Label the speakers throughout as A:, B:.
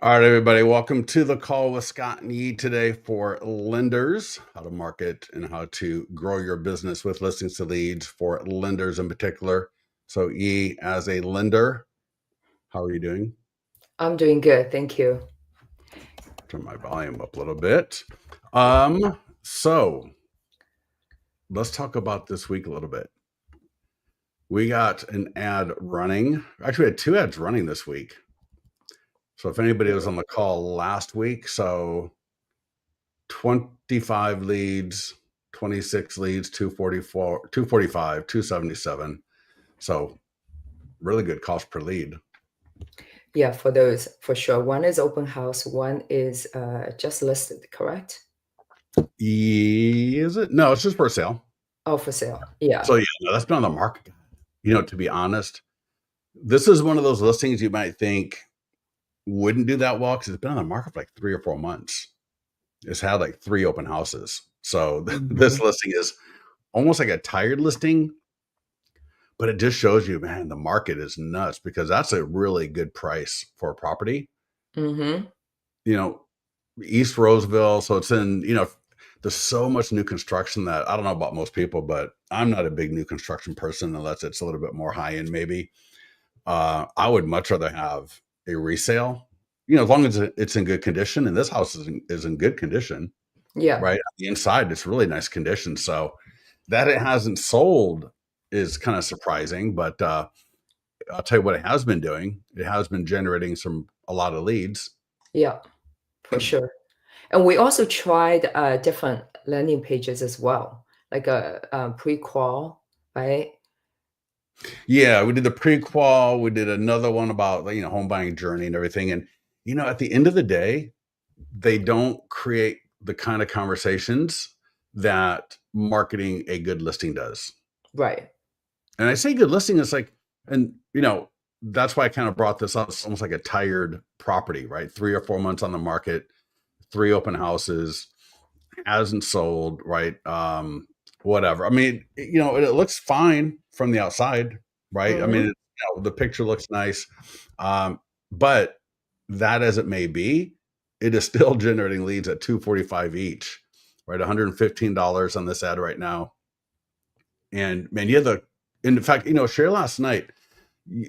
A: All right, everybody, welcome to the call with Scott and Yi today for lenders, how to market and how to grow your business with listings to leads for lenders in particular. So, Yi, as a lender, how are you doing?
B: I'm doing good, thank you.
A: Turn my volume up a little bit. So let's talk about this week a little bit. We got an ad running. Actually, we had two ads running this week. So if anybody was on the call last week, so 25 leads, 26 leads, 244, 245, 277. So really good cost per lead.
B: Yeah, for those, for sure. One is open house, one is just listed, correct?
A: Is it? No, it's just for sale.
B: Oh, for sale. Yeah.
A: So yeah, no, that's been on the market. To be honest, this is one of those listings you might think wouldn't do that well because it's been on the market for like 3 or 4 months. It's had like 3 open houses. So this
B: Mhm.
A: listing is almost like a tired listing, but it just shows you, man, the market is nuts because that's a really good price for a property.
B: Mhm.
A: You know, East Roseville, so it's in, there's so much new construction that I don't know about most people, but I'm not a big new construction person unless it's a little bit more high end, maybe. I would much rather have a resale, as long as it's in good condition. And this house is in good condition,
B: Yeah.
A: right? The inside, it's really nice condition. So that it hasn't sold is kind of surprising, but I'll tell you what it has been doing. It has been generating a lot of leads.
B: Yeah, for sure. And we also tried different landing pages as well, like a pre-qual, right?
A: Yeah, we did the prequel. We did another one about home buying journey and everything. And at the end of the day, they don't create the kind of conversations that marketing a good listing does.
B: Right.
A: And I say good listing is like, and that's why I kind of brought this up. It's almost like a tired property, right? 3 or 4 months on the market, 3 open houses, hasn't sold, right? Whatever. I mean, it looks fine from the outside, right? I mean,
B: Mhm.
A: the picture looks nice, um, but that as it may be, it is still generating leads at 245 each, right? $115 on this ad right now, and man, in fact, share last night,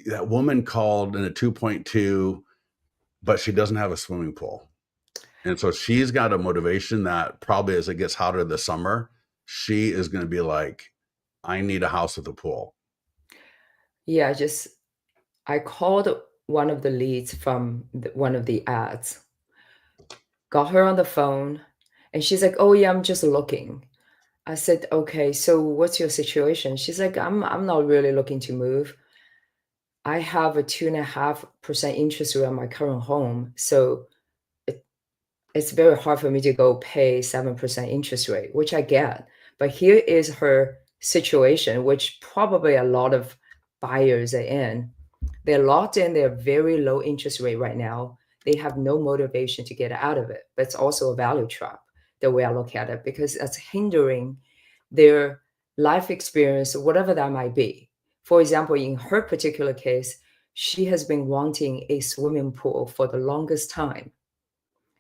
A: that woman called in a 2.2, but she doesn't have a swimming pool. And so she's got a motivation that probably as it gets hotter this summer, she is going to be like, I need a house with a pool.
B: Yeah, I called one of the leads from one of the ads, got her on the phone, and she's like, "Oh yeah, I'm just looking." I said, "Okay, so what's your situation?" She's like, "I'm not really looking to move. I have a 2.5% interest rate on my current home, so it, it's very hard for me to go pay 7% interest rate," which I get. But here is her situation, which probably a lot of buyers are in. They're locked in their very low interest rate right now. They have no motivation to get out of it. But it's also a value trap, the way I look at it, because it's hindering their life experience, whatever that might be. For example, in her particular case, she has been wanting a swimming pool for the longest time.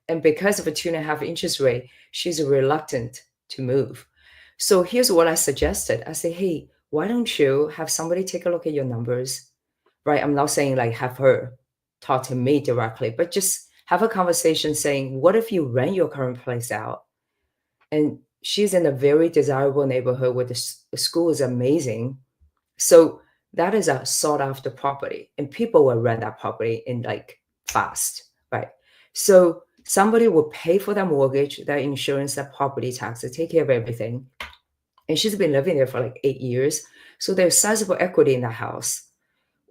B: And because of a 2.5 interest rate, she's reluctant to move. So here's what I suggested. I say, hey, why don't you have somebody take a look at your numbers, right? I'm not saying like have her talk to me directly, but just have a conversation saying, what if you rent your current place out? And she's in a very desirable neighborhood where the school is amazing. So that is a sought after property, and people will rent that property in like fast, right? So somebody will pay for that mortgage, that insurance, that property taxes, take care of everything. And she's been living there for like 8 years. So there's sizable equity in the house.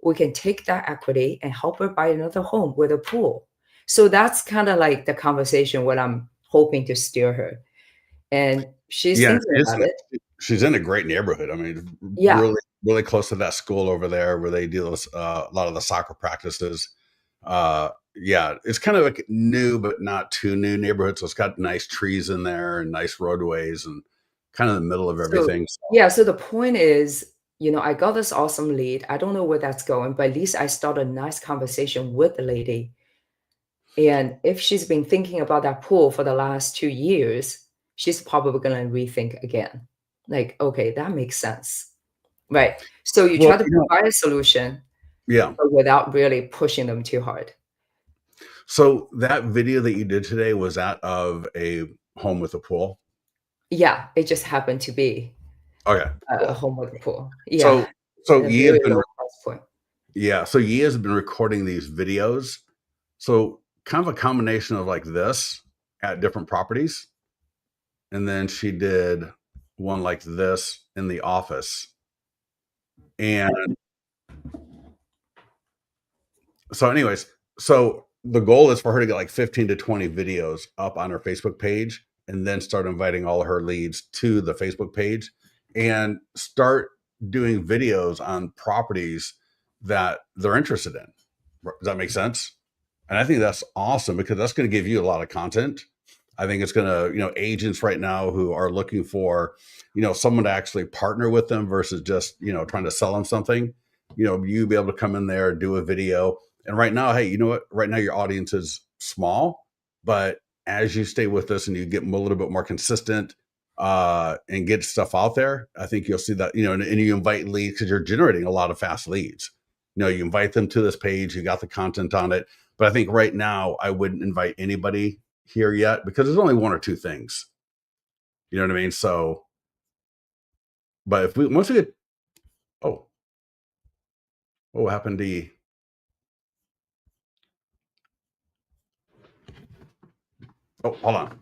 B: We can take that equity and help her buy another home with a pool. So that's kind of like the conversation what I'm hoping to steer her. And she's
A: Yeah,
B: thinking about it.
A: she's in a great neighborhood. I mean,
B: Yeah.
A: really, really close to that school over there where they do a lot of the soccer practices. Yeah, it's kind of like new, but not too new neighborhood. So it's got nice trees in there and nice roadways and kind of the middle of
B: So
A: everything.
B: yeah, so the point is, I got this awesome lead. I don't know where that's going, but at least I start a nice conversation with the lady. And if she's been thinking about that pool for the last 2 years, she's probably going to rethink again. Like, okay, that makes sense. Right. So you
A: Well,
B: try to provide a solution,
A: yeah.
B: but without really pushing them too hard.
A: So that video that you did today, was that of a home with a pool?
B: Yeah, it just happened to be
A: Okay,
B: a
A: cool.
B: home with a pool. Yeah,
A: So so
B: and a
A: Yi has
B: very
A: been
B: low price point.
A: yeah, so Yi has been recording these videos. So kind of a combination of like this at different properties. And then she did one like this in the office. And so, anyways, so the goal is for her to get like 15 to 20 videos up on her Facebook page and then start inviting all her leads to the Facebook page and start doing videos on properties that they're interested in. Does that make sense? And I think that's awesome because that's going to give you a lot of content. I think it's going to, agents right now who are looking for, someone to actually partner with them versus just, trying to sell them something, you be able to come in there, do a video. And right now, hey, you know what? Right now, your audience is small, but as you stay with us and you get a little bit more consistent and get stuff out there, I think you'll see that, and you invite leads because you're generating a lot of fast leads. You invite them to this page, you got the content on it. But I think right now, I wouldn't invite anybody here yet because there's only one or two things. You know what I mean? So, but if we once we get, oh, what happened to you? Oh, hold on.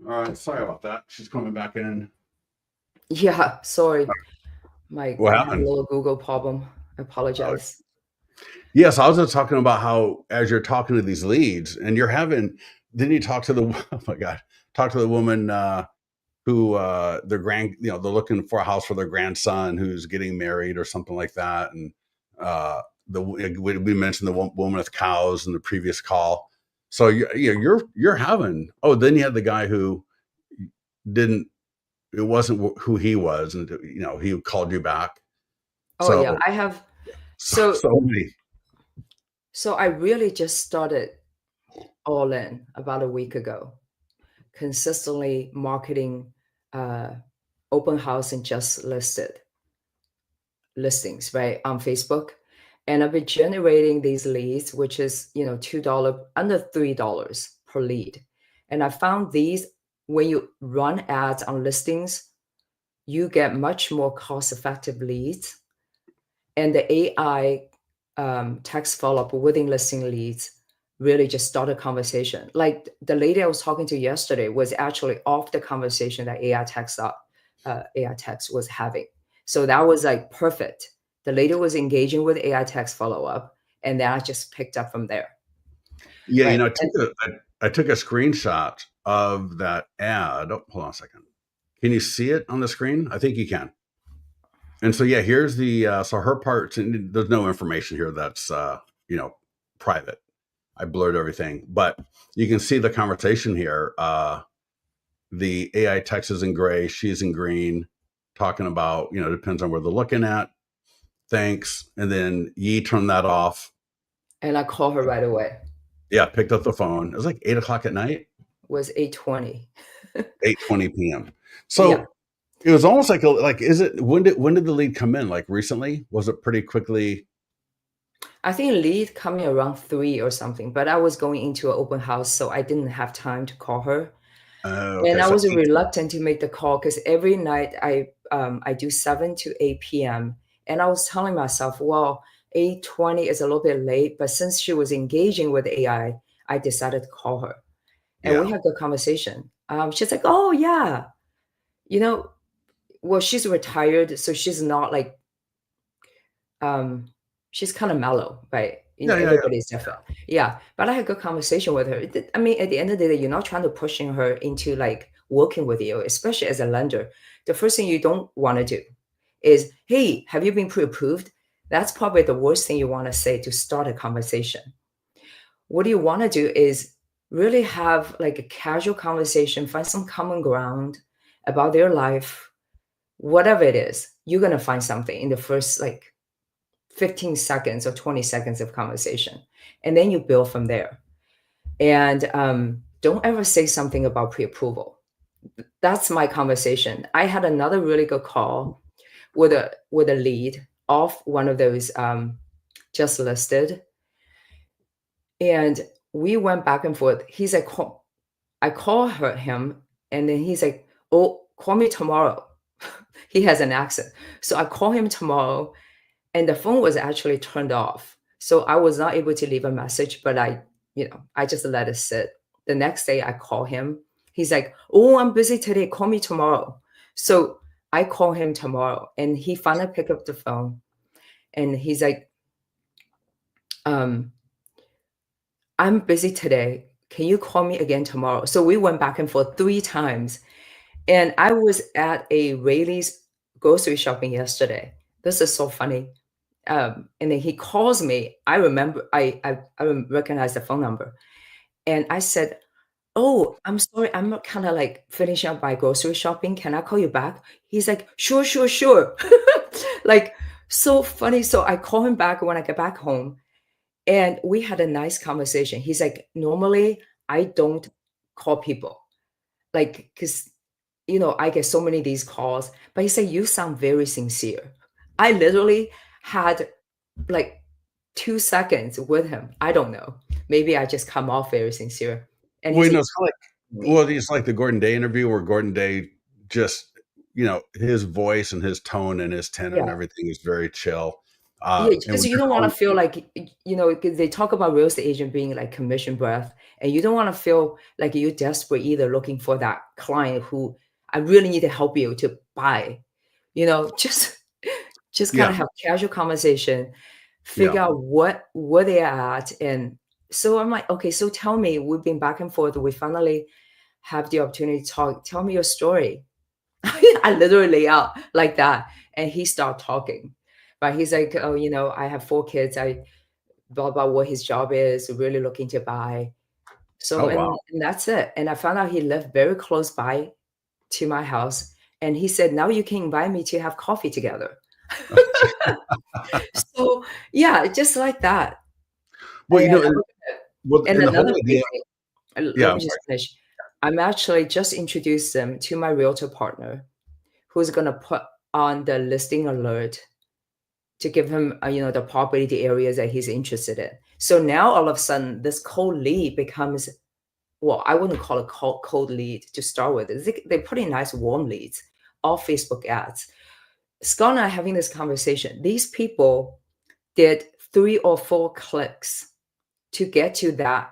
A: All right, sorry about that. She's coming back in.
B: Yeah, sorry.
A: What
B: I had a
A: happened?
B: little Google problem. I apologize.
A: Yes, I was just talking about how as you're talking to these leads and you're having, then you talk to the oh my god, talk to the woman who their they're looking for a house for their grandson who's getting married or something like that, and uh, we mentioned the woman with cows in the previous call. So you're having. Oh, then you had the guy who didn't. It wasn't who he was, and he called you back.
B: Oh yeah,
A: So
B: I have
A: so,
B: so
A: so many.
B: so I really just started all in about a week ago, consistently marketing uh, open house and just listed listings, right, on Facebook. And I've been generating these leads, which is, $2, under $3 per lead. And I found these when you run ads on listings, you get much more cost-effective leads. And the AI text follow-up within listing leads really just start a conversation. Like the lady I was talking to yesterday was actually off the conversation that AI text was having. So that was like perfect. The lady was engaging with AI text follow-up, and then I just picked up from there.
A: Yeah,
B: Right. And
A: I took a screenshot of that ad. Oh, hold on a second. Can you see it on the screen? I think you can. And so yeah, here's the so her parts, and there's no information here that's you know private. I blurred everything, but you can see the conversation here. The AI text is in gray, she's in green, talking about depends on where they're looking at. Thanks, and then Yi turned that off.
B: and I call her right away.
A: Yeah, picked up the phone. It was like 8 o'clock at night,
B: Was 8:20.
A: 8:20 p.m.
B: Yeah.
A: So it was almost like is it when did the lead come in? Like recently? Was it pretty quickly?
B: I think lead coming around 3 or something, but I was going into an open house, so I didn't have time to call her. And
A: Okay,
B: I
A: so
B: was reluctant to make the call because every night I do 7 to 8 p.m. And I was telling myself, well, 8:20 is a little bit late, but since she was engaging with I decided to call her. And we
A: yeah,
B: had a good conversation. She's like, oh yeah, you know, well, she's retired, so she's not like um, she's kind of mellow, right?
A: Yeah, yeah, yeah.
B: everybody's different. Yeah, but I had a good conversation with her. I mean, at the end of the day, you're not trying to pushing her into like working with you, especially as a lender. The first thing you don't want to do is, "Hey, have you been pre-approved?" That's probably the worst thing you want to say to start a conversation. What you want to do is really have like a casual conversation, find some common ground about their life, whatever it is. You're gonna find something in the first like 15 seconds or 20 seconds of conversation. And then you build from there. And don't ever say something about pre approval. That's my conversation. I had another really good call with a lead off one of those just listed. And we went back and forth. He's like, I call him, and then he's like, "Oh, call me tomorrow." He has an accent. So I call him tomorrow, and the phone was actually turned off. So I was not able to leave a message, but I just let it sit. The next day I call him. He's like, "Oh, I'm busy today. Call me tomorrow." So I call him tomorrow, and he finally picked up the phone, and he's like, um, "I'm busy today. Can you call me again tomorrow?" So we went back and forth 3 times. And I was at a Rayleigh's grocery shopping yesterday. This is so funny. And then he calls me. I remember I recognize the phone number. And I said, "Oh, I'm sorry. I'm kind of like finishing up my grocery shopping. Can I call you back?" He's like, "Sure, sure, sure." Like so funny. So I call him back when I get back home, and we had a nice conversation. He's like, "Normally, I don't call people like because I get so many of these calls, but he said, "You sound very sincere." I literally had like 2 seconds with him. I don't know. Maybe I just come off very sincere. And
A: Well,
B: he's like,
A: it's kinda like
B: "Me."
A: it's like the Gordon Day interview where Gordon Day just his voice and his tone and his tenor and
B: Yeah.
A: everything is very chill.
B: Yeah,
A: And
B: because
A: when
B: you
A: you're
B: don't wanna
A: calling
B: feel like, 'cause they talk about real estate agent being like commission breath, and you don't wanna feel like you're desperate either looking for that client who I really need to help you to buy. Just kinda
A: yeah,
B: have casual conversation,
A: yeah.
B: figure out where they're at, and so I'm like, "Okay, so tell me," we've been back and forth, we finally have the opportunity to talk, "Tell me your story." I literally lay out like that, and he start talking. But he's like, "Oh, I have 4 kids, I" blah, blah, what his job is, really looking to buy. So
A: Oh, wow.
B: and that's it, and I found out he lived very close by to my house, and he said, "Now you can invite me to have coffee together." So, yeah, just like that.
A: Well,
B: And
A: and well,
B: and
A: and the whole
B: another big
A: idea.
B: thing,
A: Yeah,
B: let
A: I'm
B: me just
A: sorry.
B: finish. I'm actually just introduced them to my realtor partner, who's gonna put on the listing alert to give him, the property, the areas that he's interested in. So now all of a sudden, this cold lead becomes, well, I wouldn't call it cold lead to start with. They're pretty nice warm leads, all Facebook ads. Scott and I are having this conversation. These people did 3 or 4 clicks to get to that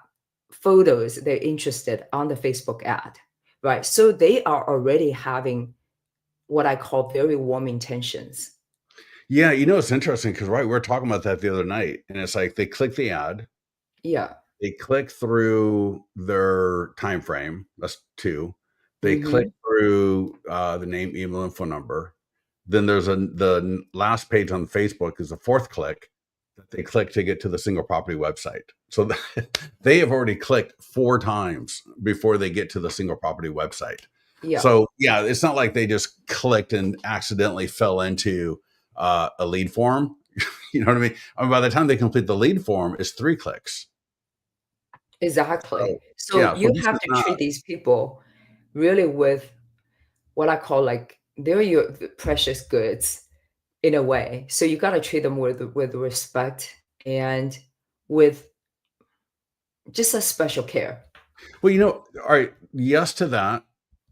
B: photos they're interested on the Facebook ad, right? So they are already having what I call very warm intentions.
A: Yeah, it's interesting because right, we were talking about that the other night, and it's like they click the ad,
B: Yeah.
A: they click through their time frame, that's 2. They click
B: Mhm.
A: through, the name, email, and phone number. Then there's the last page on Facebook is the 4th click that they click to get to the single property website. So they have already clicked 4 times before they get to the single property website.
B: Yeah.
A: So, yeah, it's not like they just clicked and accidentally fell into, a lead form. You know what I mean? By the time they complete the lead form, it's 3 clicks.
B: Exactly.
A: So,
B: So
A: yeah, so
B: you
A: this
B: have
A: is
B: to
A: not.
B: treat these people really with what I call like they're your precious goods in a way. So you got to treat them with respect and with just a special care.
A: Well, all right, yes to that.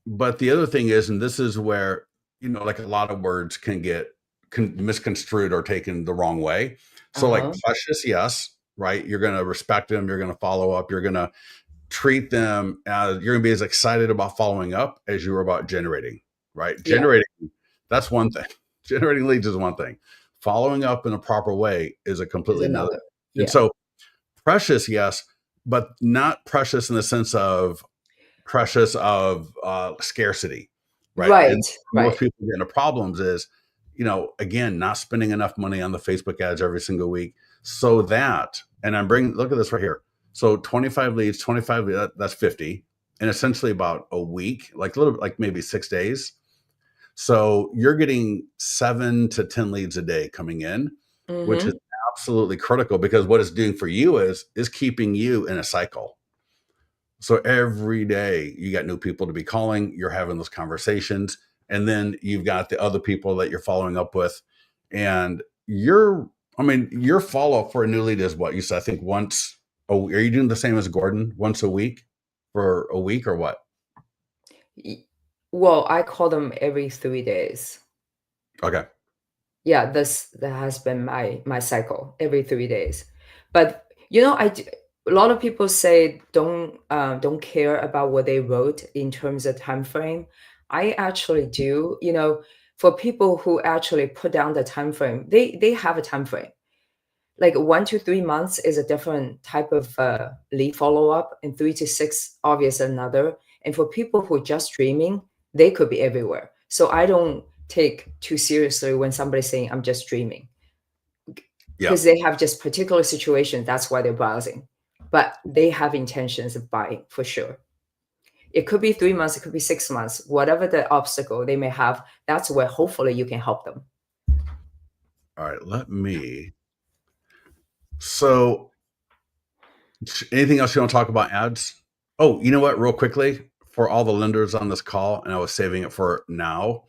A: But the other thing is, and this is where, like a lot of words can get misconstrued or taken the wrong way. So, like
B: Uh-huh.
A: precious, yes, right? You're going to respect them. You're going to follow up. You're going to treat them as you're going to be as excited about following up as you were about generating, right?
B: Yeah,
A: Generating, that's one thing. Generating leads is one thing. Following up in a proper way is a
B: is
A: completely another.
B: another.
A: And
B: Yeah.
A: so precious, yes, but not precious in the sense of precious of scarcity, right? And
B: Right,
A: most
B: right.
A: people get into problems is, again, not spending enough money on the Facebook ads every single week, so that, and I'm bringing, look at this right here. So 25 leads, 25 leads, that's 50, and essentially about a week, like a little bit, like maybe 6 days. So you're getting 7 to 10 leads a day coming in, which is
B: Mhm.
A: absolutely critical, because what it's doing for you is keeping you in a cycle. So every day you got new people to be calling, you're having those conversations, and then you've got the other people that you're following up with. And your follow up for a new lead is what you said, I think once. Oh, are you doing the same as Gordon, once a week for a week or what?
B: Y Well, I call them every 3 days.
A: Okay.
B: Yeah, that has been my cycle every 3 days. But, a lot of people say don't care about what they wrote in terms of time frame. I actually do, for people who actually put down the time frame, they have a time frame. Like 1 to 3 months is a different type of, lead follow-up, and 3 to 6, obvious another. And for people who are just dreaming, they could be everywhere. So I don't take too seriously when somebody's saying, "I'm just dreaming,"
A: Yeah.
B: because they have just particular situation, that's why they're browsing. But they have intentions of buying for sure. It could be 3 months, it could be 6 months, whatever the obstacle they may have, that's where hopefully you can help them.
A: All right. So anything else you want to talk about ads? Oh, you know what? Real quickly, for all the lenders on this call, and I was saving it for now,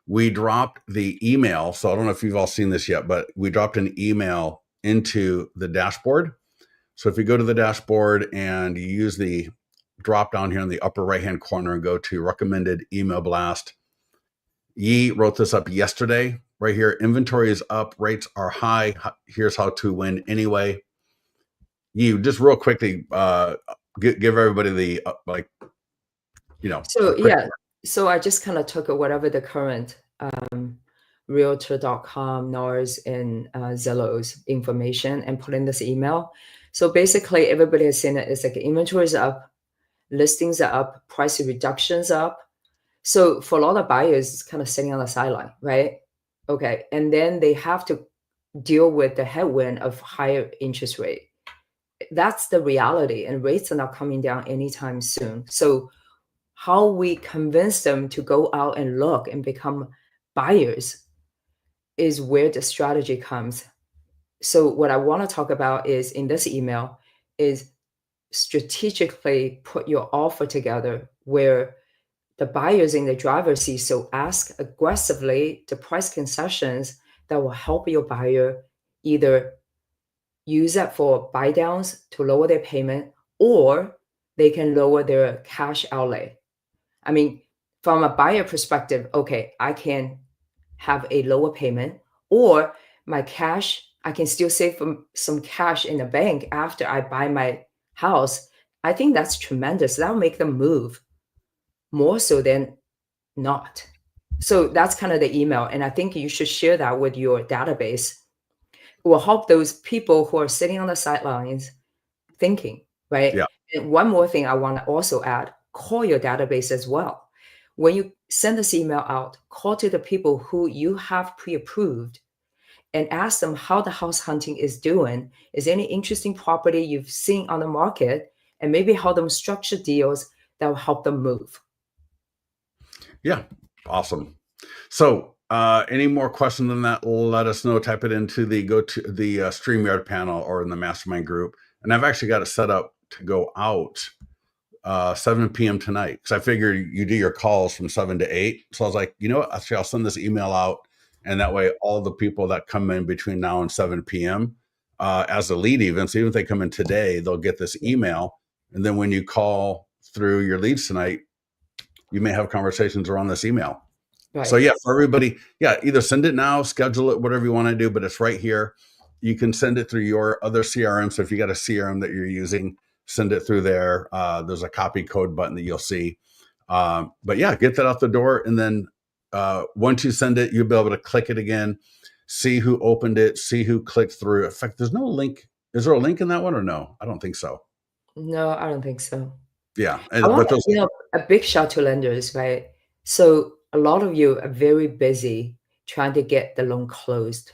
A: we dropped the email. So I don't know if you've all seen this yet, but we dropped an email into the dashboard. So if you go to the dashboard and you use the drop down here in the upper right hand corner and go to recommended email blast, Ye wrote this up yesterday right here. Inventory is up, rates are high. Here's how to win anyway. You just real quickly give everybody the a
B: So
A: quick.
B: yeah, so I just kind of took whatever the current realtor.com, NARS, and Zillow's information and put in this email. So basically, everybody has seen it. It's like inventory is up, listings are up, price reductions up. So for a lot of buyers, it's kind of sitting on the sideline, right? Okay, and then they have to deal with the headwind of higher interest rate. That's the reality, and rates are not coming down anytime soon. So how we convince them to go out and look and become buyers is where the strategy comes. So what I want to talk about is in this email is strategically put your offer together where the buyers in the driver's seat. So ask aggressively the price concessions that will help your buyer either use that for buy downs to lower their payment, or they can lower their cash outlay. I mean, from a buyer perspective, okay, I can have a lower payment, or my cash, I can still save some cash in the bank after I buy my house. I think that's tremendous. That'll make them move more so than not. So that's kind of the email. And I think you should share that with your database. It will help those people who are sitting on the sidelines thinking, right?
A: Yeah.
B: And one more thing I want to also add, call your database as well. When you send this email out, call to the people who you have pre-approved and ask them how the house hunting is doing. Is there any interesting property you've seen on the market? And maybe help them structure deals that will help them move.
A: Yeah. Awesome. So, any more questions than that? Let us know. Type it into the go to the StreamYard panel or in the mastermind group. And I've actually got it set up to go out 7 p.m. tonight, because I figured you do your calls from 7 to 8. So I was like, you know what? Actually, I'll send this email out, and that way, all the people that come in between now and 7 p.m. As a lead, even if they come in today, they'll get this email, and then when you call through your leads tonight, you may have conversations around this email. So
B: Right.
A: yeah, for everybody, yeah, either send it now, schedule it, whatever you want to do, but it's right here. You can send it through your other CRM. So if you got a CRM that you're using, send it through there. There's a copy code button that you'll see. But yeah, get that out the door. And then once you send it, you'll be able to click it again, see who opened it, see who clicked through. In fact, there's no link. Is there a link in that one or no? I don't think so.
B: No, I don't think so.
A: Yeah,
B: I
A: and
B: want,
A: but those
B: a big shout to lenders, right? So a lot of you are very busy trying to get the loan closed.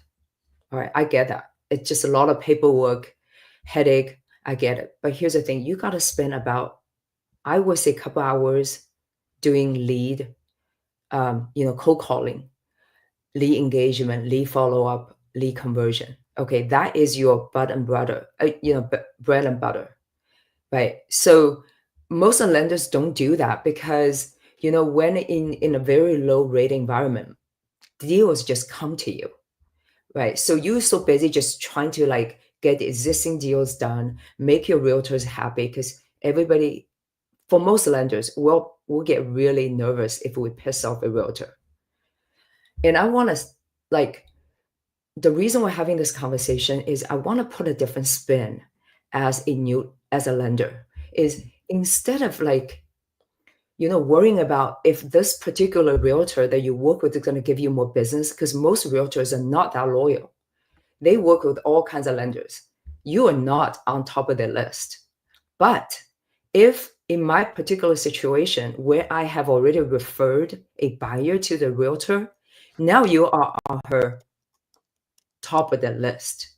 B: All right, I get that. It's just a lot of paperwork, headache. I get it. But here's the thing, you got to spend about, I would say, a couple hours doing lead, cold calling, lead engagement, lead follow up, lead conversion. Okay, that is your bread and butter, bread and butter, right? So most of the lenders don't do that because when in a very low rate environment, deals just come to you, right? So you're so busy just trying to like get the existing deals done, make your realtors happy because everybody, for most lenders, will get really nervous if we piss off a realtor. And I want to like the reason we're having this conversation is I want to put a different spin as a lender is instead of like worrying about if this particular realtor that you work with is going to give you more business because most realtors are not that loyal. They work with all kinds of lenders. You are not on top of their list. But if in my particular situation where I have already referred a buyer to the realtor, now you are on her top of the list,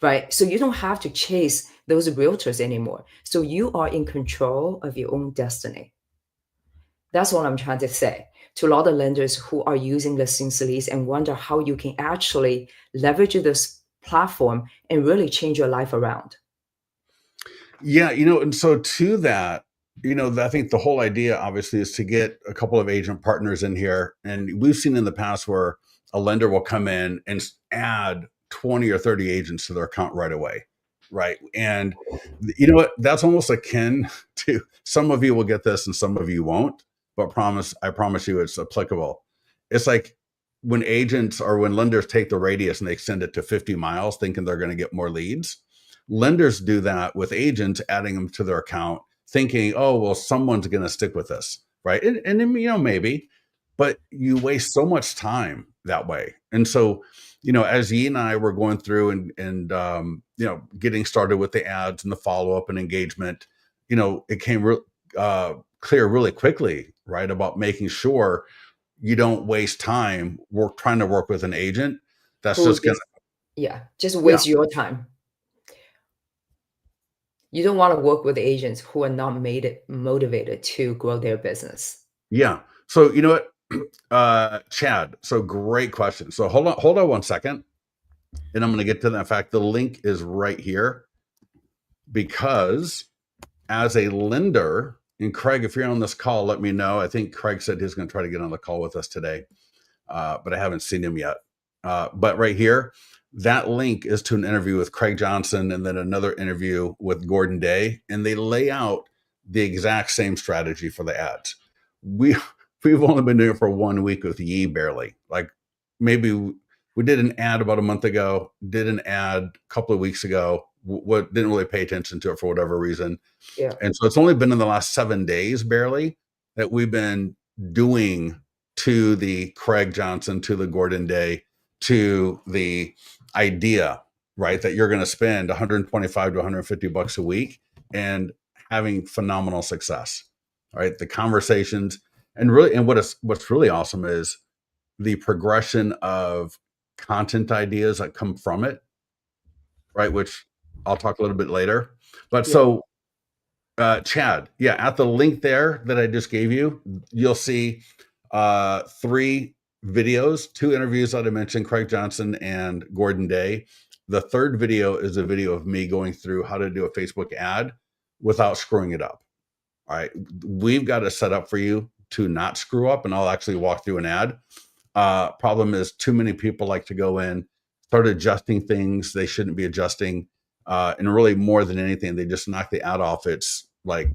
B: right? So you don't have to chase those realtors anymore. So you are in control of your own destiny. That's what I'm trying to say to a lot of lenders who are using listing leads and wonder how you can actually leverage this platform and really change your life around.
A: Yeah, and so to that, I think the whole idea obviously is to get a couple of agent partners in here. And we've seen in the past where a lender will come in and add 20 or 30 agents to their account right away. Right. And you know what? That's almost akin to some of you will get this and some of you won't, but I promise you it's applicable. It's like when agents or when lenders take the radius and they extend it to 50 miles thinking they're going to get more leads. Lenders do that with agents, adding them to their account, thinking, "Oh, well, someone's going to stick with this," right? And maybe, but you waste so much time that way. And so, as Yi and I were going through and getting started with the ads and the follow up and engagement, it came clear really quickly, right, about making sure you don't waste time trying to work with an agent that's
B: Who
A: just going
B: just, yeah, just
A: to,
B: waste your time. You don't want to work with agents who are not made it motivated to grow their business.
A: yeah. So you know what, Chad. So great question. So hold on 1 second, and I'm going to get to that. In fact, the link is right here because as a lender, and Craig, if you're on this call, let me know. I think Craig said he's going to try to get on the call with us today, but I haven't seen him yet. But right here, that link is to an interview with Craig Johnson and then another interview with Gordon Day, and they lay out the exact same strategy for the ads. We we've only been doing it for 1 week with Ye barely. Like maybe we did an ad about a month ago, did an ad a couple of weeks ago. What didn't really pay attention to it for whatever reason,
B: Yeah.
A: and so it's only been in the last 7 days barely that we've been doing to the Craig Johnson, to the Gordon Day, to the idea, right, that you're going to spend 125 to 150 bucks a week and having phenomenal success. Right. The conversations and what's really awesome is the progression of content ideas that come from it, right? Which I'll talk a little bit later. But
B: Yeah.
A: so Chad, yeah, at the link there that I just gave you, you'll see 3 videos, 2 interviews that I mentioned, Craig Johnson and Gordon Day. The third video is a video of me going through how to do a Facebook ad without screwing it up. All right. We've got it set up for you to not screw up, and I'll actually walk through an ad. Problem is, too many people like to go in, start adjusting things they shouldn't be adjusting. And really, more than anything, they just knock the ad off its like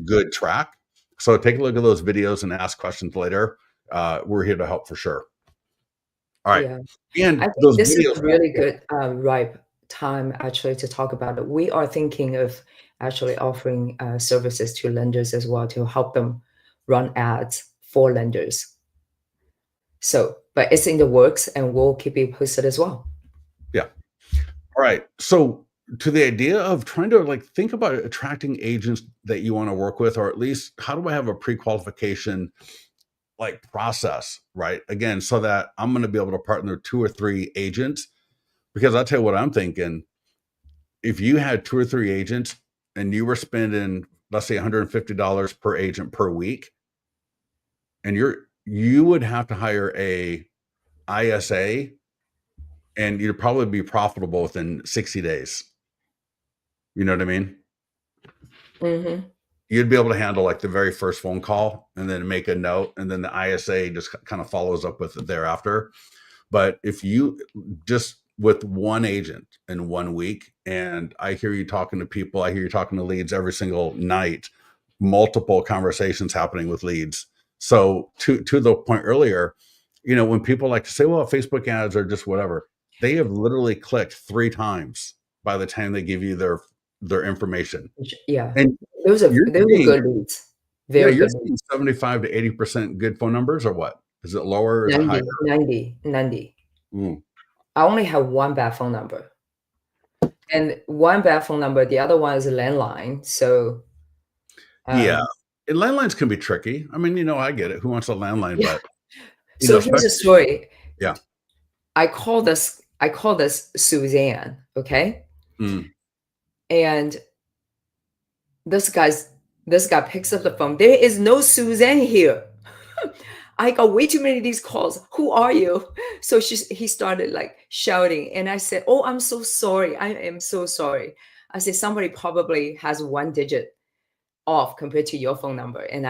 A: good track. So take a look at those videos and ask questions later. We're here to help for sure. All right.
B: Yeah. I
A: And
B: think
A: those
B: this is
A: videos,
B: a really good, ripe time actually to talk about it. We are thinking of actually offering services to lenders as well to help them run ads for lenders. So, but it's in the works and we'll keep you posted as well.
A: yeah. All right. So to the idea of trying to like think about attracting agents that you want to work with, or at least how do I have a pre-qualification like process, right? Again, so that I'm going to be able to partner 2 or 3 agents. Because I'll tell you what I'm thinking. If you had 2 or 3 agents and you were spending, let's say, $150 per agent per week, and you would have to hire a ISA, and you'd probably be profitable within 60 days. You know what I mean?
B: Mhm.
A: You'd be able to handle like the very first phone call and then make a note, and then the ISA just kind of follows up with it thereafter. But if you just with one agent in one week, and I hear you talking to people, I hear you talking to leads every single night, multiple conversations happening with leads. So to the point earlier, when people like to say, well, Facebook ads are just whatever, they have literally clicked 3 times by the time they give you their information.
B: Yeah.
A: And you're
B: Those are
A: seeing,
B: good leads.
A: yeah,
B: Very
A: you're
B: good
A: seeing
B: leads.
A: 75 to 80% good phone numbers, or what? Is it lower? Is it higher?
B: 90, 90, 90.
A: Mm.
B: I only have one bad phone number. And one bad phone number, the other one is a landline. So,
A: Yeah.
B: um,
A: And landlines can be tricky. I mean, I get it. Who wants a landline?
B: yeah.
A: But,
B: So here's a
A: especially,
B: story.
A: yeah.
B: I call this Suzanne, okay?
A: Mm.
B: And this guy's this guy picks up the phone. There is no Suzanne here. I got way too many of these calls. Who are you? So he started like shouting, and I said, "Oh, I'm so sorry. I am so sorry." I said, "Somebody probably has one digit off compared to your phone number." And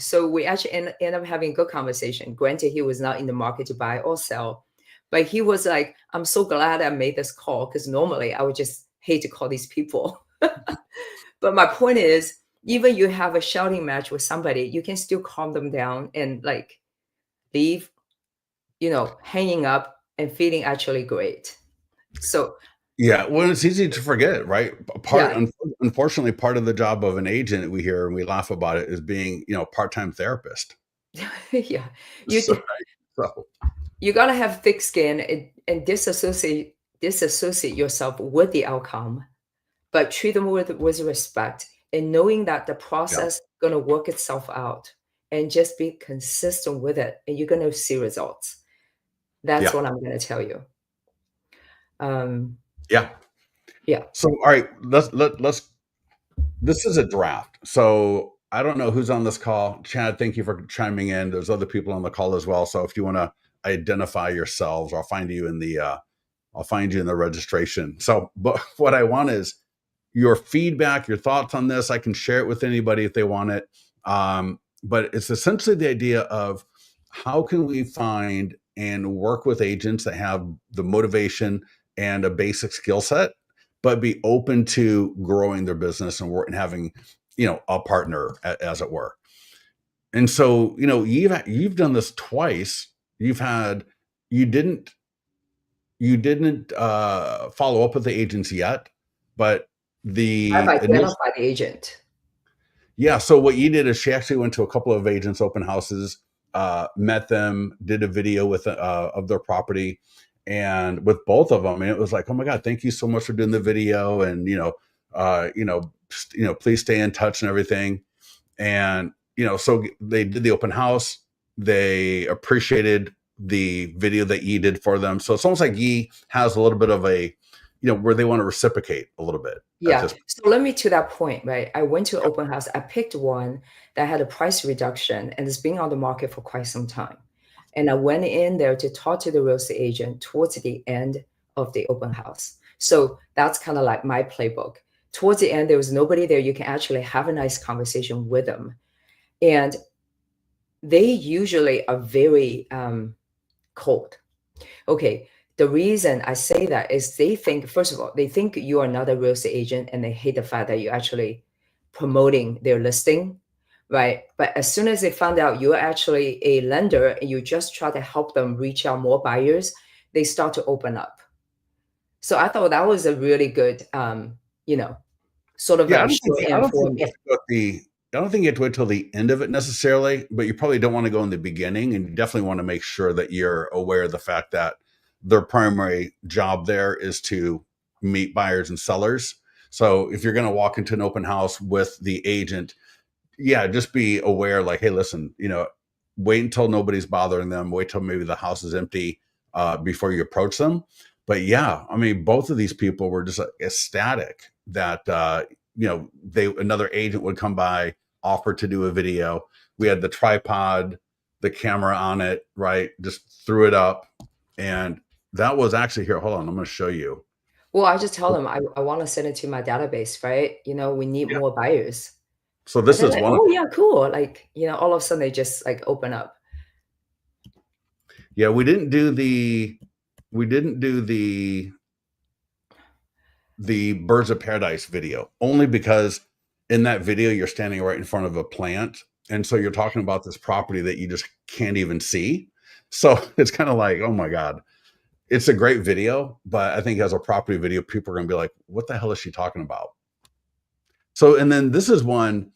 B: so we actually end up having a good conversation. Granted, he was not in the market to buy or sell, but he was like, "I'm so glad I made this call because normally I would just hate to call these people." But my point is, even you have a shouting match with somebody, you can still calm them down and like leave, hanging up and feeling actually great. So
A: Yeah. Well, it's easy to forget, right?
B: yeah,
A: Unfortunately, part of the job of an agent we hear and we laugh about it is being, part-time therapist.
B: yeah, you
A: So, so
B: you gotta have thick skin and disassociate yourself with the outcome, but treat them with respect and knowing that the
A: yeah.
B: process gonna work itself out and just be consistent with it and you're gonna see results. That's
A: Yeah.
B: what I'm gonna tell you. Um,
A: Yeah.
B: yeah.
A: So, all right, let's this is a draft. So I don't know who's on this call. Chad, thank you for chiming in. There's other people on the call as well. So if you want to identify yourselves, I'll find you in the registration. So, but what I want is your feedback, your thoughts on this. I can share it with anybody if they want it. But it's essentially the idea of how can we find and work with agents that have the motivation and a basic skill set, but be open to growing their business and work and having, a partner, as it were. And so, you've done this twice. You've had you didn't follow up with the agents yet, but
B: I've
A: the initial,
B: identified the agent.
A: yeah. So what you did is she actually went to a couple of agents' open houses, met them, did a video with of their property, and with both of them, and it was like, oh my god, thank you so much for doing the video, and please stay in touch and everything. And so they did the open house. They appreciated the video that Yi did for them. So it's almost like Yi has a little bit of a, where they want to reciprocate a little bit at
B: Yeah.
A: this point.
B: So let me to that point, right? I went to open house. I picked one that had a price reduction and it's been on the market for quite some time. And I went in there to talk to the real estate agent towards the end of the open house. So that's kind of like my playbook. Towards the end, there was nobody there. You can actually have a nice conversation with them. And they usually are very cold. Okay, the reason I say that is they think, first of all, they think you are not a real estate agent and they hate the fact that you're actually promoting their listing, right? But as soon as they found out you're actually a lender and you just try to help them reach out more buyers, they start to open up. So I thought that was a really good, sort of
A: Yeah,
B: like short
A: I
B: and
A: don't think
B: form.
A: you have to go at the I don't think you have to wait till the end of it necessarily, but you probably don't want to go in the beginning, and you definitely want to make sure that you're aware of the fact that their primary job there is to meet buyers and sellers. So if you're going to walk into an open house with the agent, yeah, just be aware, like, hey, listen, wait until nobody's bothering them. Wait till maybe the house is empty before you approach them. But yeah, I mean, both of these people were just ecstatic that another agent would come by, offer to do a video. We had the tripod, the camera on it, right? Just threw it up, and that was actually here. Hold on, I'm going to show you.
B: Well, I just tell them I want to send it to my database, right? We need
A: Yeah.
B: more buyers.
A: So
B: And
A: this
B: they're
A: is
B: like,
A: one of
B: oh
A: them.
B: yeah, cool. Like, all of a sudden they just like open up.
A: Yeah, we didn't do the birds of paradise video, only because in that video you're standing right in front of a plant, and so you're talking about this property that you just can't even see. So it's kind of like, oh my god, it's a great video, but I think as a property video, people are going to be like, what the hell is she talking about? So, and then this is one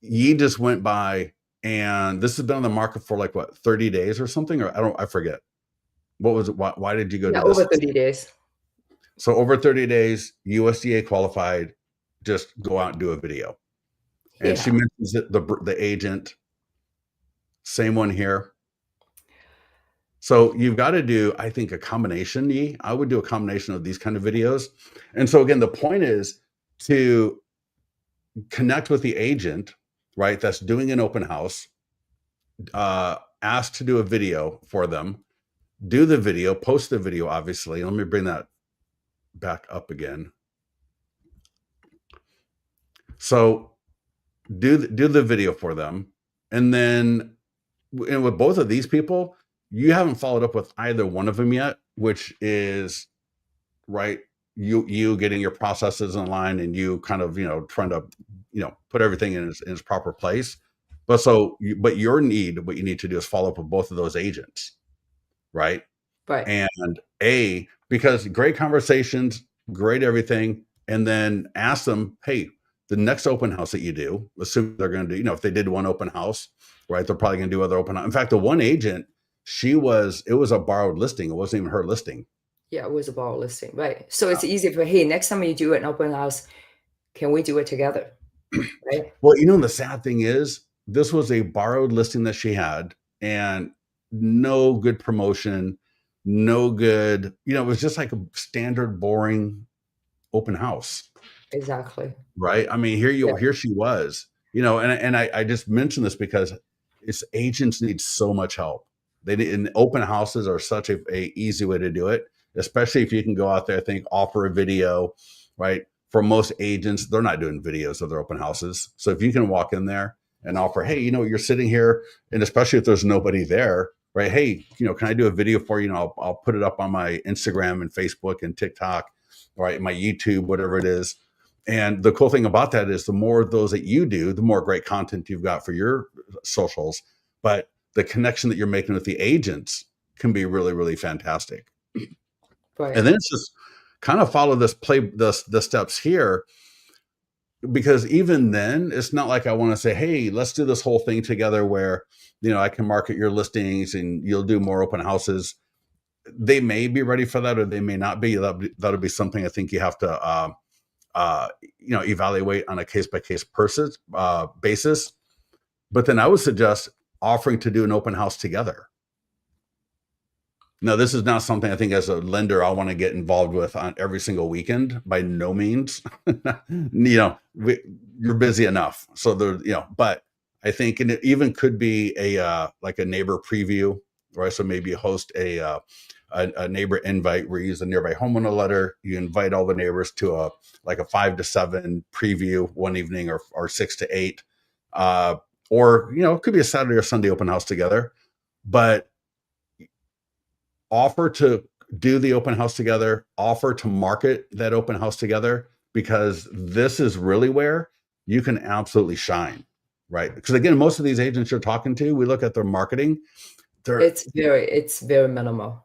A: Ye just went by, and this has been on the market for like what, 30 days or something, or I forget. What was it? Why did you go
B: Yeah,
A: do
B: over
A: this?
B: 30 days.
A: So over 30 days, USDA qualified, just go out and do a video. And she
B: Yeah.
A: mentions it, the agent, same one here. So you've got to do, I think, a combination. I would do a combination of these kind of videos. And so again, the point is to connect with the agent, right? That's doing an open house, ask to do a video for them, do the video, post the video, obviously. Let me bring that back up again. So do the video for them, and then with both of these people, you haven't followed up with either one of them yet, which is right. You getting your processes in line, and you kind of trying to put everything in its proper place. But what you need to do is follow up with both of those agents, right?
B: Right.
A: And because great conversations, great everything, and then ask them, hey, the next open house that you do, assume they're going to do, if they did one open house, right, they're probably going to do other open house. In fact, the one agent, it was a borrowed listing. It wasn't even her listing.
B: Yeah, it was a borrow listing. Right. So it's easy for, hey, next time you do an open house, can we do it together? Right.
A: Well, the sad thing is, this was a borrowed listing that she had, and no good promotion, no good, it was just like a standard, boring open house.
B: Exactly.
A: Right? I mean,
B: Yeah.
A: here she was, and I just mentioned this because it's agents need so much help. And open houses are such a easy way to do it, especially if you can go out there, I think, offer a video, right? For most agents, they're not doing videos of their open houses. So if you can walk in there and offer, hey, you're sitting here, and especially if there's nobody there, right? Hey, can I do a video for you? I'll put it up on my Instagram and Facebook and TikTok, right? My YouTube, whatever it is. And the cool thing about that is the more of those that you do, the more great content you've got for your socials. But the connection that you're making with the agents can be really, really fantastic.
B: Right.
A: And then it's just kind of follow the steps here, because even then, it's not like I want to say, hey, let's do this whole thing together where, I can market your listings and you'll do more open houses. They may be ready for that, or they may not be. That'll be something I think you have to evaluate on a case by case basis. But then I would suggest offering to do an open house together. Now, this is not something I think as a lender I want to get involved with on every single weekend. By no means. You're busy enough. So but I think, and it even could be like a neighbor preview, right? So maybe you host a neighbor invite where you use a nearby homeowner letter. You invite all the neighbors to a 5 to 7 preview one evening, or 6 to 8, or it could be a Saturday or Sunday open house together. But offer to do the open house together, offer to market that open house together, because this is really where you can absolutely shine, right? Because again, most of these agents you're talking to, we look at their marketing,
B: It's very minimal.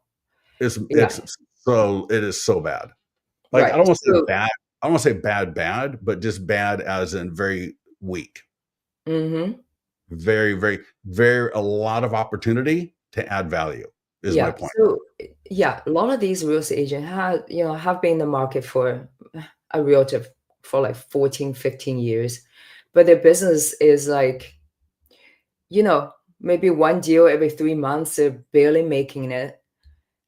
B: Yeah.
A: it is so bad. Like, I
B: Right.
A: don't want to say
B: So,
A: bad. I don't want to say bad, but just bad as in very weak.
B: mhm.
A: Very, very, very, a lot of opportunity to add value. is my
B: Yeah.
A: point.
B: So yeah, a lot of these real estate agents have been in the market for a realtor for like 14, 15 years, but their business is like, you know, maybe one deal every 3 months. They're barely making it,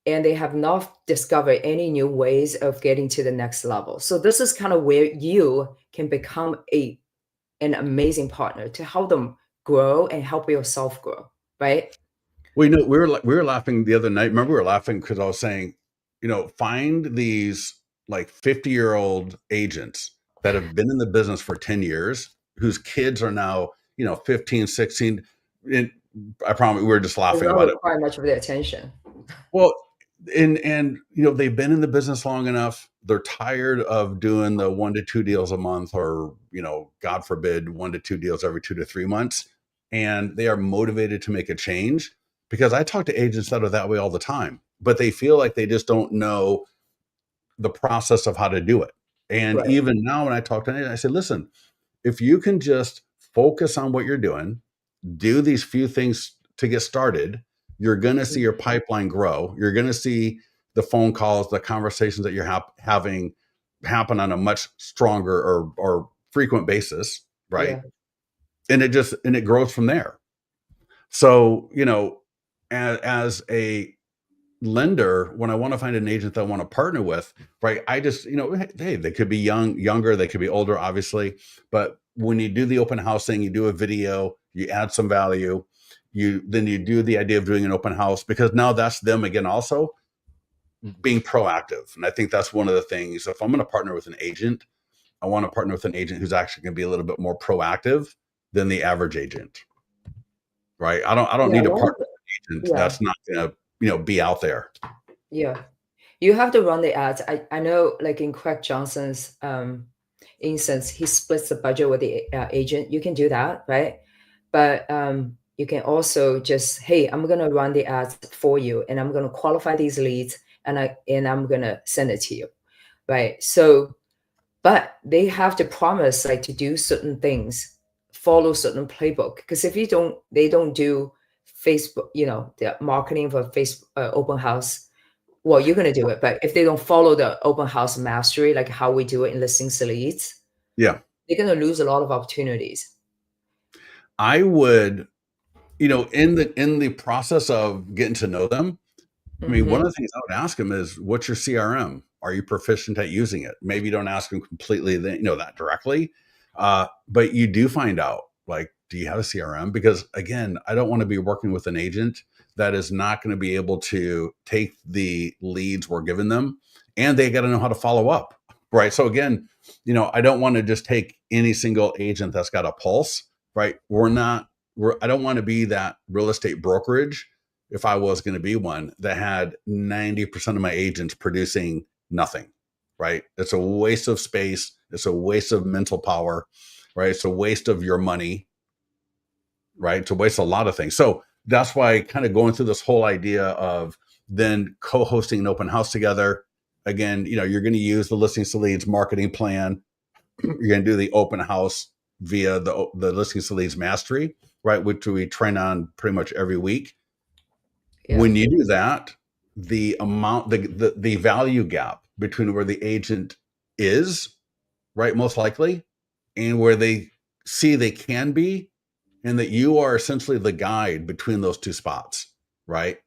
B: and they have not discovered any new ways of getting to the next level. So this is kind of where you can become an amazing partner to help them grow and help yourself grow, right?
A: Well, we were laughing the other night. Remember, we were laughing because I was saying, find these like 50-year-old agents that have been in the business for 10 years, whose kids are now, 15, 16. And I promise we were just
B: Does
A: laughing
B: not
A: about it.
B: require much of their attention.
A: Well, and they've been in the business long enough. They're tired of doing the 1 to 2 deals a month, or God forbid, 1 to 2 deals every 2 to 3 months, and they are motivated to make a change. Because I talk to agents that are that way all the time, but they feel like they just don't know the process of how to do it. And
B: Right.
A: even now, when I talk to them, I say, listen, if you can just focus on what you're doing, do these few things to get started, you're going to see your pipeline grow. You're going to see the phone calls, the conversations that you're having happen on a much stronger or frequent basis, right?
B: Yeah.
A: And it grows from there. So, as a lender, when I want to find an agent that I want to partner with, right? I just, hey, they could be younger, they could be older, obviously. But when you do the open house thing, you do a video, you add some value, you do the idea of doing an open house, because now that's them again also being proactive. And I think that's one of the things. If I'm going to partner with an agent, I want to partner with an agent who's actually going to be a little bit more proactive than the average agent, right? I don't
B: Yeah.
A: need
B: A
A: to
B: lot
A: partner
B: of
A: with an agent
B: yeah.
A: that's not going to, be out there.
B: Yeah. You have to run the ads. I know, like in Craig Johnson's instance, he splits the budget with the agent. You can do that, right? But you can also just, hey, I'm gonna run the ads for you, and I'm gonna qualify these leads, and I'm gonna send it to you, right? So, but they have to promise like to do certain things, follow certain playbook. Because if they don't do Facebook, the marketing for Facebook open house. Well, you're gonna do it, but if they don't follow the open house mastery, like how we do it in listings leads,
A: Yeah.
B: they're gonna lose a lot of opportunities.
A: I would, in the process of getting to know them, I mean, one of
B: Hmm.
A: the things I would ask them is, what's your CRM? Are you proficient at using it? Maybe you don't ask them completely, that directly, but you do find out, like, do you have a CRM? Because again, I don't want to be working with an agent that is not going to be able to take the leads we're giving them, and they got to know how to follow up, right? So again, I don't want to just take any single agent that's got a pulse, right? I don't want to be that real estate brokerage, if I was going to be one, that had 90% of my agents producing nothing, right? It's a waste of space. It's a waste of mental power, right? It's a waste of your money, right? It's a waste of a lot of things. So that's why kind of going through this whole idea of then co-hosting an open house together. Again, you're going to use the listings to leads marketing plan. You're going to do the open house via the listings to leads mastery, right? Which we train on pretty much every week.
B: Yeah.
A: When you do that, the amount, the value gap between where the agent is, right, most likely, and where they see they can be, and that you are essentially the guide between those two spots, right?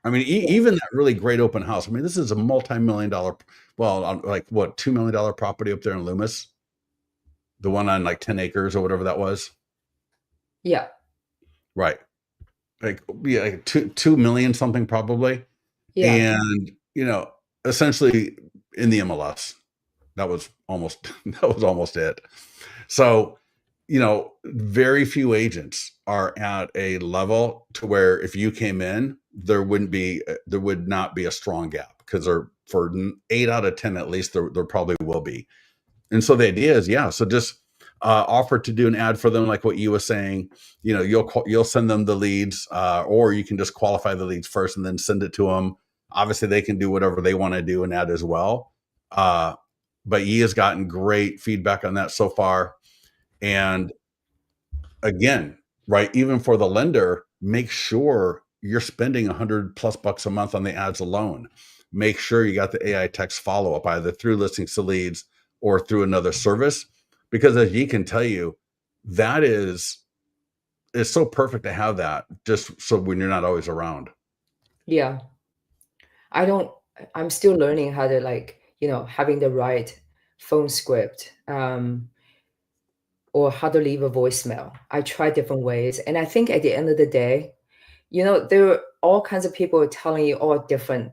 A: I mean,
B: Yeah.
A: even that really great open house. I mean, this is a multi-million dollar, well, like what, $2 million property up there in Loomis, the one on like 10 acres or whatever that was,
B: Yeah.
A: right? Like, yeah, like 2 million something probably.
B: Yeah.
A: And essentially in the MLS, that was almost that was almost it. So very few agents are at a level to where if you came in, there would not be a strong gap, because there, for 8 out of 10 at least, there probably will be. And so the idea is, yeah, so just offer to do an ad for them, like what you were saying. You'll send them the leads, or you can just qualify the leads first and then send it to them. Obviously, they can do whatever they want to do in that as well. But Ye has gotten great feedback on that so far. And again, right, even for the lender, make sure you're spending 100 plus bucks a month on the ads alone. Make sure you got the AI text follow up either through listings to leads or through another service, because as Ye can tell you, that is it's so perfect to have that just so when you're not always around.
B: Yeah. I don't I'm still learning how to like, having the right phone script, or how to leave a voicemail. I try different ways. And I think at the end of the day, there are all kinds of people telling you all different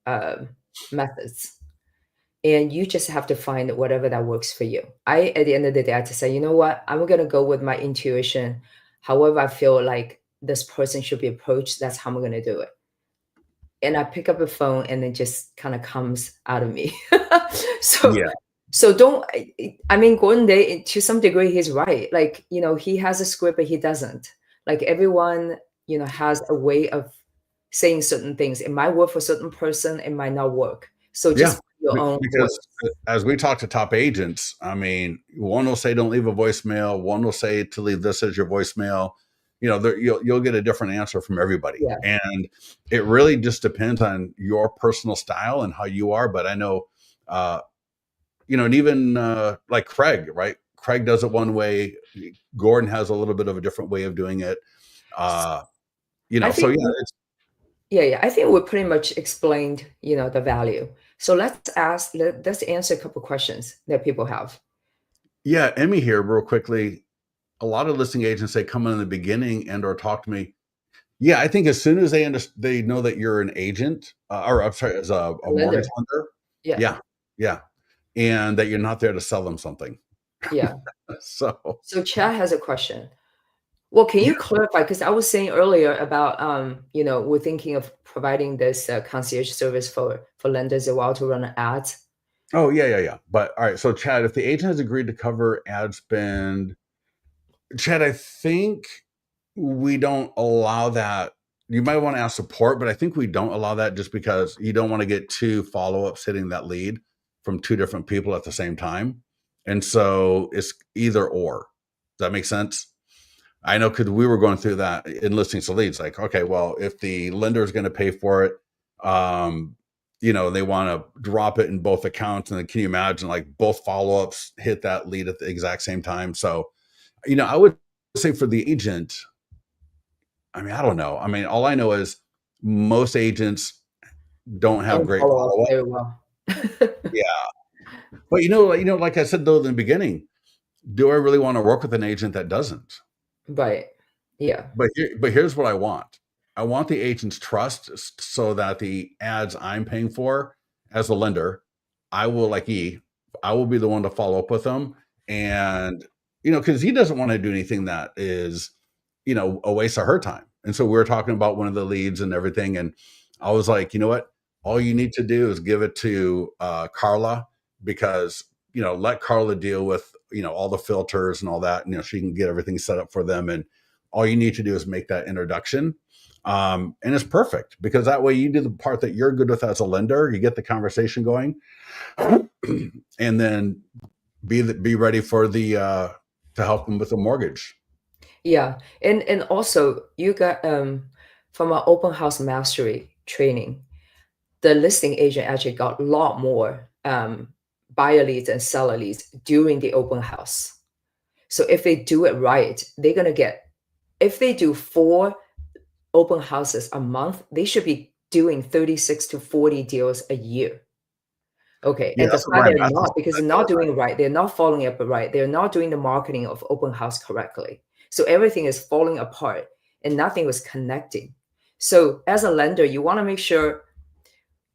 B: um, methods. And you just have to find whatever that works for you. At the end of the day, I just say, you know what? I'm going to go with my intuition. However, I feel like this person should be approached. That's how I'm going to do it. And I pick up the phone and it just kind of comes out of me. so
A: Yeah.
B: so don't I mean Gordon Day to some degree he's right. Like, he has a script but he doesn't. Like everyone, has a way of saying certain things. It might work for a certain person, it might not work. So
A: Yeah.
B: just your own
A: Because
B: words.
A: as we talk to top agents, I mean, one will say don't leave a voicemail, one will say to leave this as your voicemail. You'll get a different answer from everybody,
B: Yeah.
A: and it really just depends on your personal style and how you are. But I know, uh, and even like Craig, right? Craig does it one way. Gordon has a little bit of a different way of doing it. Uh,
B: I
A: so
B: think
A: yeah,
B: yeah, I think we pretty much explained, the value. So let's answer a couple questions that people have.
A: yeah. Emmy here, real quickly. A lot of listing agents, they come in the beginning and or talk to me. Yeah, I think as soon as they know that you're an agent, or I'm sorry, as a
B: A
A: mortgage
B: lender.
A: lender.
B: Yeah.
A: Yeah, yeah, and that you're not there to sell them something.
B: Yeah.
A: So
B: So Chad has a question. Well, can
A: yeah.
B: you clarify? Because I was saying earlier about, we're thinking of providing this concierge service for lenders as well to run ads.
A: Oh yeah, yeah, yeah. But all right, so Chad, if the agent has agreed to cover ad spend, Chad, I think we don't allow that. You might want to ask support, but I think we don't allow that just because you don't want to get two follow-ups hitting that lead from two different people at the same time. And so it's either or. Does that make sense? I know because we were going through that in listings to leads. Like, okay, well, if the lender is going to pay for it, um, they want to drop it in both accounts. And then can you imagine like both follow-ups hit that lead at the exact same time? So, I would say for the agent, I mean, I don't know. I mean, all I know is most agents don't have
B: Don't
A: great
B: follow up
A: follow-up.
B: very well.
A: Yeah. But like I said though in the beginning, do I really want to work with an agent that doesn't?
B: Right. Yeah.
A: But here's what I want. I want the agent's trust so that the ads I'm paying for as a lender, I will I will be the one to follow up with them. And because he doesn't want to do anything that is, a waste of her time. And so we were talking about one of the leads and everything. And I was like, you know what? All you need to do is give it to Carla, because, let Carla deal with, all the filters and all that. She can get everything set up for them. And all you need to do is make that introduction. And it's perfect because that way you do the part that you're good with as a lender, you get the conversation going, and then be ready for the to help them with the mortgage.
B: Yeah. And also you got from our open house mastery training, the listing agent actually got a lot more buyer leads and seller leads during the open house. So if they do it right, they're gonna get, if they do 4 open houses a month, they should be doing 36 to 40 deals a year. Okay,
A: Yeah,
B: and the
A: that's what
B: fact
A: Brian
B: they're
A: Matthews
B: not, because
A: said
B: they're
A: the
B: not
A: other
B: doing
A: night.
B: it right, they're not following up right, they're not doing the marketing of open house correctly. So everything is falling apart and nothing was connecting. So as a lender, you want to make sure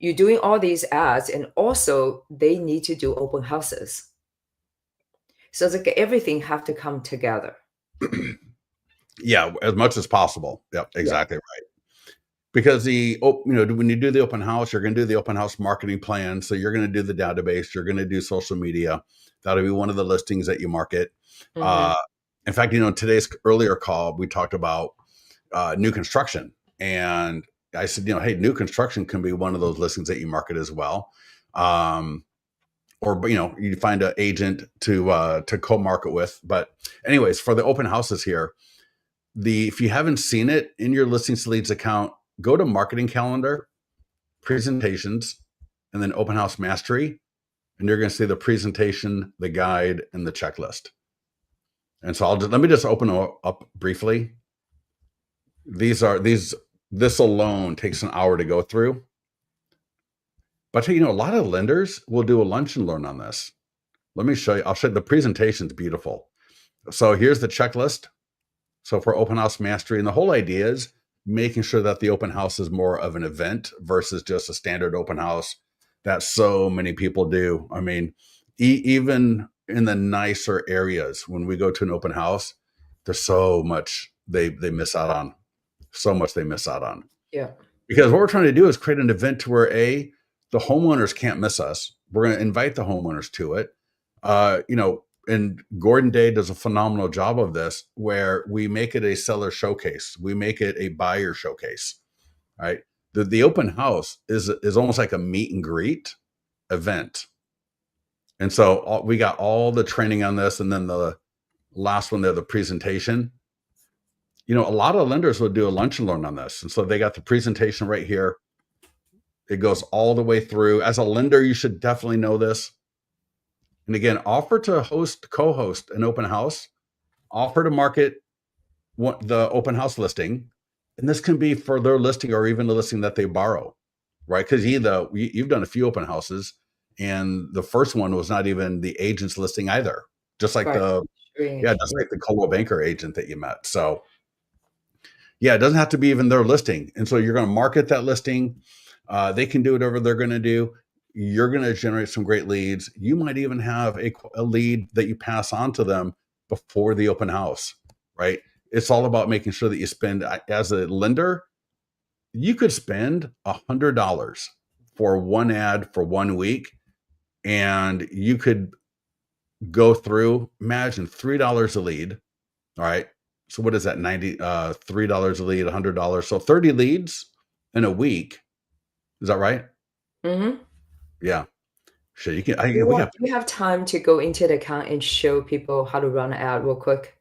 B: you're doing all these ads and also they need to do open houses. So it's like everything have to come together.
A: Yeah, as much as possible. Yep,
B: Yeah.
A: exactly right. Because when you do the open house, you're going to do the open house marketing plan. So you're going to do the database, you're going to do social media. That'll be one of the listings that you market.
B: Hmm.
A: Uh, in fact, today's earlier call, we talked about new construction. And I said, hey, new construction can be one of those listings that you market as well. Or you find an agent to co-market with. But anyways, for the open houses here, if you haven't seen it in your listings to leads account, go to marketing calendar, presentations, and then open house mastery. And you're going to see the presentation, the guide, and the checklist. And so let me just open up briefly. This alone takes an hour to go through. But a lot of lenders will do a lunch and learn on this. Let me show you. I'll show you. The presentation's beautiful. So here's the checklist. So for open house mastery, and the whole idea is making sure that the open house is more of an event versus just a standard open house that so many people do. I mean, even in the nicer areas, when we go to an open house, there's so much they miss out on. So much they miss out on.
B: Yeah.
A: Because what we're trying to do is create an event to where the homeowners can't miss us. We're going to invite the homeowners to it. And Gordon Day does a phenomenal job of this, where we make it a seller showcase. We make it a buyer showcase, right? The open house is almost like a meet and greet event. And so we got all the training on this. And then the last one there, the presentation. A lot of lenders will do a lunch and learn on this. And so they got the presentation right here. It goes all the way through. As a lender, you should definitely know this. And again, offer to co-host an open house, offer to market the open house listing. And this can be for their listing or even the listing that they borrow, right? Because you've done a few open houses, and the first one was not even the agent's listing either. Just like
B: Right.
A: just like the Coldwell Banker agent that you met. So yeah, it doesn't have to be even their listing. And so you're going to market that listing. They can do whatever they're going to do. You're going to generate some great leads. You might even have a lead that you pass on to them before the open house, right? It's all about making sure that you spend, as a lender, you could spend $100 for one ad for 1 week, and you could go through, imagine $3 a lead. All right. So what is that? $3 a lead, $100. So 30 leads in a week. Is that right?
B: Mm-hmm.
A: Yeah. Sure. You can,
B: Do you have time to go into the account and show people how to run an ad real quick?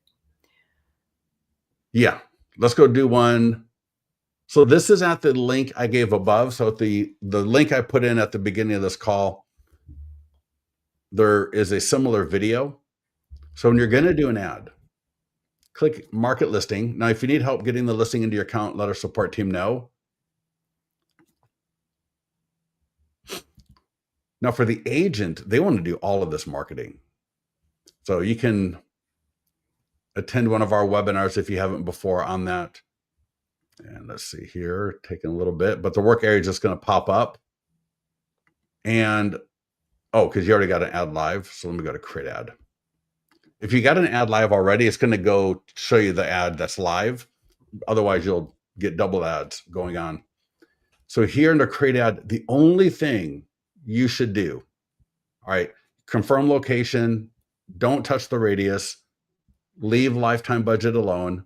A: yeah. Let's go do one. So this is at the link I gave above. So at the link I put in at the beginning of this call, there is a similar video. So when you're going to do an ad, click market listing. Now, if you need help getting the listing into your account, let our support team know. Now, for the agent, they want to do all of this marketing. So you can attend one of our webinars if you haven't before on that. And let's see here, taking a little bit, but the work area is just going to pop up. And because you already got an ad live. So let me go to create ad. If you got an ad live already, it's going to go show you the ad that's live. Otherwise, you'll get double ads going on. So here in the create ad, the only thing you should do, all right, confirm location, don't touch the radius, leave lifetime budget alone,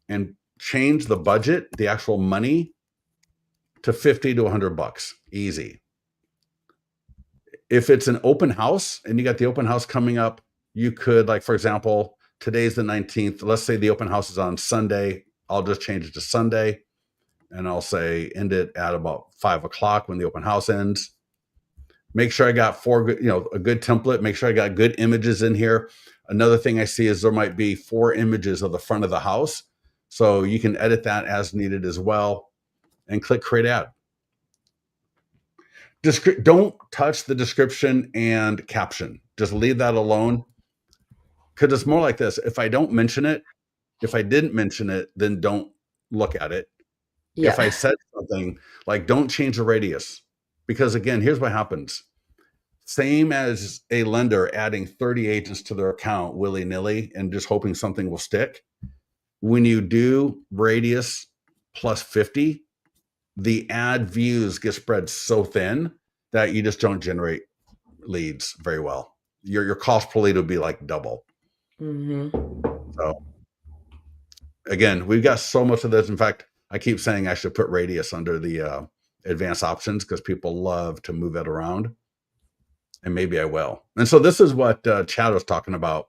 A: and change the budget, the actual money, to 50 to $100. Easy. If it's an open house and you got the open house coming up, you could, like, for example, today's the 19th. Let's say the open house is on Sunday. I'll just change it to Sunday, and I'll say end it at about 5 o'clock when the open house ends. Make sure I got a good template. Make sure I got good images in here. Another thing I see is there might be 4 images of the front of the house. So you can edit that as needed as well, and click create ad. Don't touch the description and caption. Just leave that alone. Because it's more like this. If I didn't mention it, then don't look at it.
B: Yeah.
A: If I said something like, don't change the radius. Because again, here's what happens. Same as a lender adding 30 agents to their account willy-nilly and just hoping something will stick. When you do radius plus 50, the ad views get spread so thin that you just don't generate leads very well. Your cost per lead will be like double.
B: Mm-hmm.
A: So again, we've got so much of this. In fact, I keep saying I should put radius under the advanced options because people love to move it around. And maybe I will. And so this is what Chad was talking about.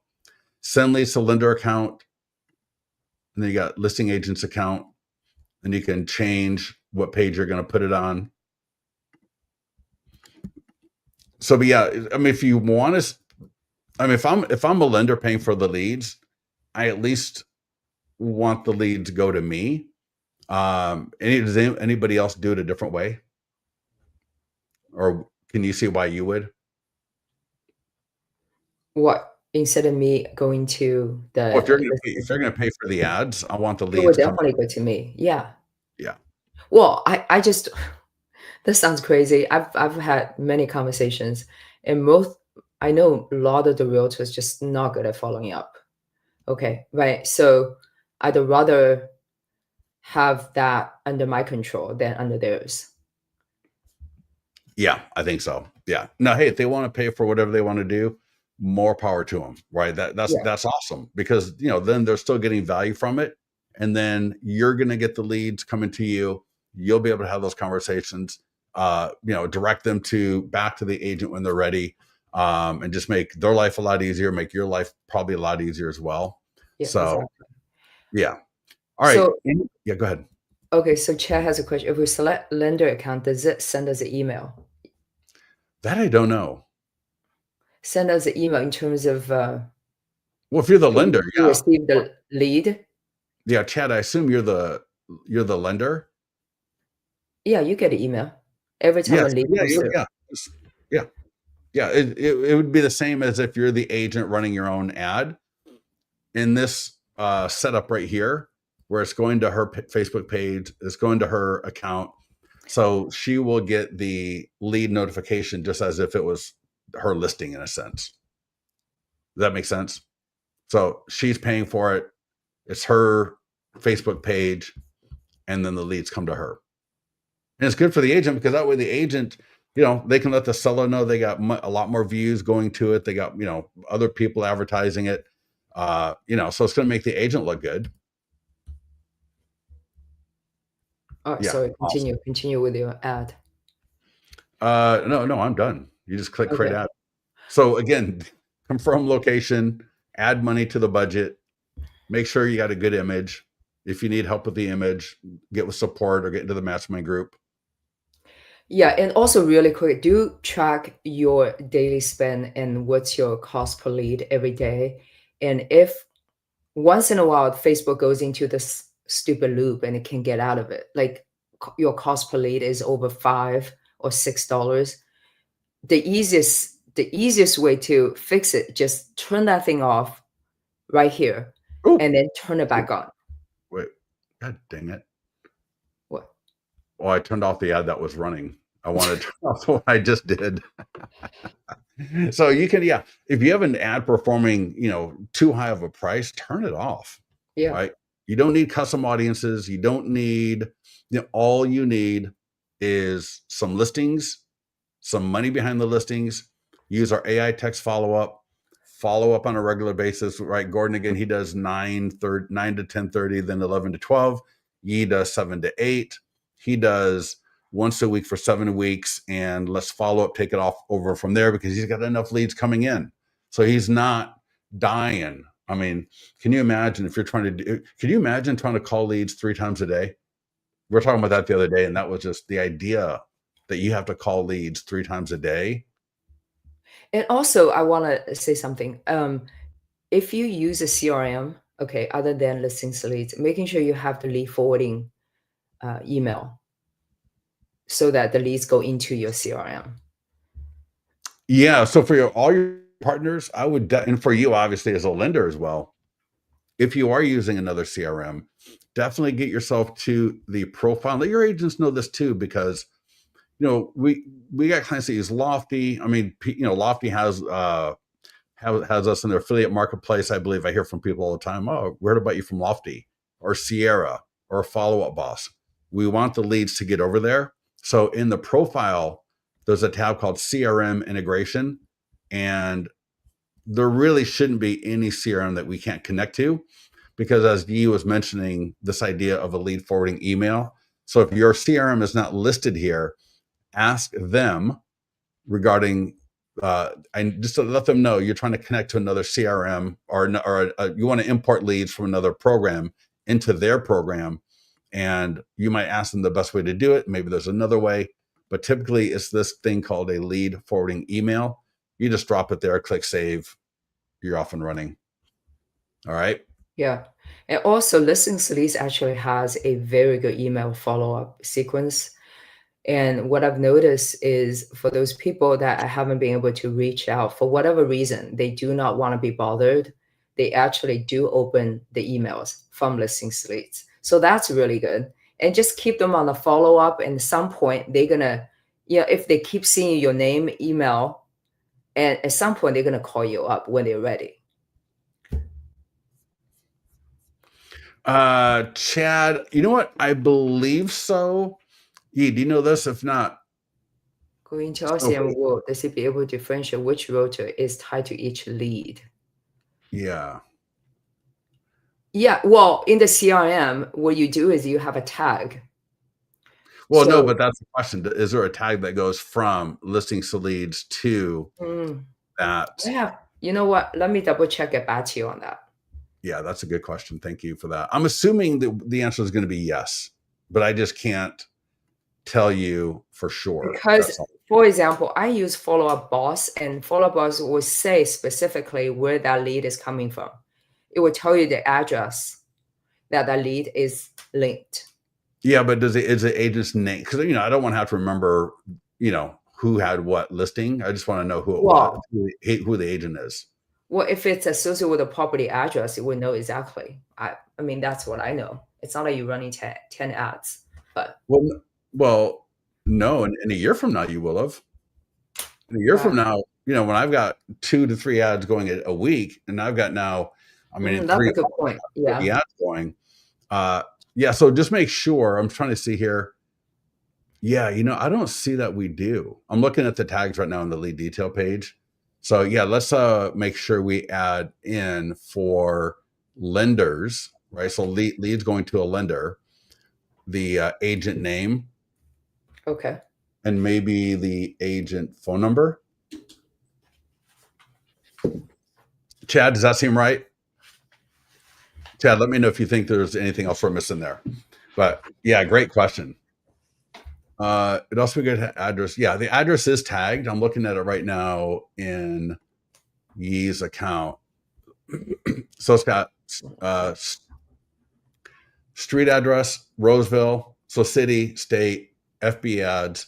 A: Send leads to lender account. and then you got listing agent's account, and you can change what page you're going to put it on. So, but yeah, I mean, if you want to, I mean, if I'm a lender paying for the leads, I at least want the lead to go to me. Does anybody else do it a different way, or can you see why you would?
B: What, instead of me going to
A: Well, if
B: the
A: you're gonna pay,
B: listing
A: if you're gonna
B: agent,
A: pay for the ads, I want the
B: it would
A: leads coming.
B: definitely go to me. Yeah.
A: Yeah,
B: Well, I just this sounds crazy. I've had many conversations, and most I know a lot of the realtors just not good at following up. Okay, right. So I'd rather have that under my control than under theirs.
A: yeah, I think so. Yeah. No, hey, if they want to pay for whatever they want to do, more power to them, right?
B: Yeah,
A: That's awesome because then they're still getting value from it, and then you're gonna get the leads coming to you. You'll be able to have those conversations. Direct them to back to the agent when they're ready, and just make their life a lot easier. Make your life probably a lot easier as well.
B: yeah,
A: So
B: exactly.
A: yeah. All right.
B: So
A: Yeah, go ahead.
B: okay, so Chad has a question. If we select lender account, does it send us an email?
A: That I don't know.
B: Send us an email in terms of
A: Well, if you're the
B: hey,
A: lender,
B: you
A: yeah.
B: received the lead.
A: Yeah, Chad, I assume you're the lender.
B: Yeah, you get an email every time a
A: Yes.
B: lead
A: Yeah.
B: comes through.
A: Yeah. Yeah. Yeah. It would be the same as if you're the agent running your own ad in this setup right here, where it's going to her Facebook page, it's going to her account. So she will get the lead notification just as if it was her listing in a sense. Does that make sense? So she's paying for it. It's her Facebook page, and then the leads come to her. And it's good for the agent because that way the agent, they can let the seller know they got a lot more views going to it. They got, other people advertising it. So it's going to make the agent look good.
B: All right,
A: Yeah.
B: sorry,
A: Awesome.
B: continue with your ad.
A: No, I'm done. You just click create
B: Okay.
A: ad. So again, confirm location, add money to the budget, make sure you got a good image. If you need help with the image, get with support or get into the mastermind group.
B: Yeah, and also really quick, do track your daily spend and what's your cost per lead every day. And if once in a while Facebook goes into this stupid loop and it can get out of it, like your cost per lead is over $5 or $6, the easiest way to fix it, just turn that thing off right here
A: Oh,
B: and then turn it back on.
A: wait. God dang it.
B: What?
A: Well, I turned off the ad that was running. I wanted to turn off what I just did. So you can, yeah, if you have an ad performing, too high of a price, turn it off.
B: Yeah.
A: Right? You don't need custom audiences. You don't need, all you need is some listings, some money behind the listings. Use our AI text follow up on a regular basis. Right? Gordon, again, he does 9 to 10:30, then 11 to 12. Ye does 7 to 8. He does once a week for 7 weeks, and let's follow up, take it off over from there because he's got enough leads coming in. So he's not dying. I mean, can you imagine if you're can you imagine trying to call leads 3 times a day? We were talking about that the other day, and that was just the idea that you have to call leads 3 times a day.
B: And also, I want to say something. If you use a CRM, okay, other than listings leads, making sure you have the lead forwarding email so that the leads go into your CRM.
A: Yeah. So for all your partners, I would, and for you, obviously, as a lender as well, if you are using another CRM, definitely get yourself to the profile. Let your agents know this too, because we got clients that use Lofty. I mean, Lofty has us in their affiliate marketplace. I believe I hear from people all the time. Oh, we heard about you from Lofty or Sierra or Follow Up Boss. We want the leads to get over there. So in the profile, there's a tab called CRM integration, and there really shouldn't be any CRM that we can't connect to, because as Yi was mentioning, this idea of a lead forwarding email. So if your CRM is not listed here, ask them regarding and just to let them know you're trying to connect to another CRM, or you want to import leads from another program, into their program, and you might ask them the best way to do it. Maybe there's another way, but typically it's this thing called a lead forwarding email. You just drop it there, click save, you're off and running. All right.
B: Yeah. And also, Listening Sleaze actually has a very good email follow-up sequence. And what I've noticed is for those people that I haven't been able to reach out for whatever reason, they do not want to be bothered. They actually do open the emails from Listening Sleaze. So that's really good. And just keep them on the follow-up. And at some point, they're gonna, if they keep seeing your name, email, and at some point they're gonna call you up when they're ready.
A: Chad, you know what? I believe so. Yi, do you know this? If not,
B: Going to
A: so
B: RCM world, does it be able to differentiate which rotor is tied to each lead?
A: yeah.
B: Yeah, well, in the CRM, what you do is you have a tag.
A: Well, no,
B: So,
A: but that's the question. Is there a tag that goes from listing leads to that?
B: I have, you know what? Let me double check, get back to you on that.
A: Yeah, that's a good question. Thank you for that. I'm assuming that the answer is going to be yes, but I just can't tell you for sure.
B: Because,
A: That's all.
B: for example, I use follow-up boss, and follow-up boss will say specifically where that lead is coming from. It will tell you the address that that lead is linked.
A: Yeah, but is it agent's name? Because I don't want to have to remember, who had what listing. I just want to know who it was,
B: Well,
A: who the agent is.
B: well, if it's associated with a property address, it would know exactly. I mean, that's what I know. It's not like you're running 10 ads, but
A: Well, no, in a year from now you will have. In a year from now, when I've got 2 to 3 ads going a week, and I've got now, in
B: that's
A: 3
B: a good point.
A: 50
B: Yeah.
A: ads going. Yeah, so just make sure. I'm trying to see here. Yeah, I don't see that we do. I'm looking at the tags right now on the lead detail page. So yeah, let's make sure we add in for lenders, right? So leads going to a lender, the agent name,
B: Okay.
A: and maybe the agent phone number. Chad, does that seem right? Chad, let me know if you think there's anything else we're missing there. But yeah, great question. It also be good address. Yeah, the address is tagged. I'm looking at it right now in Ye's account. So it's got street address, Roseville, so city, state, FB ads,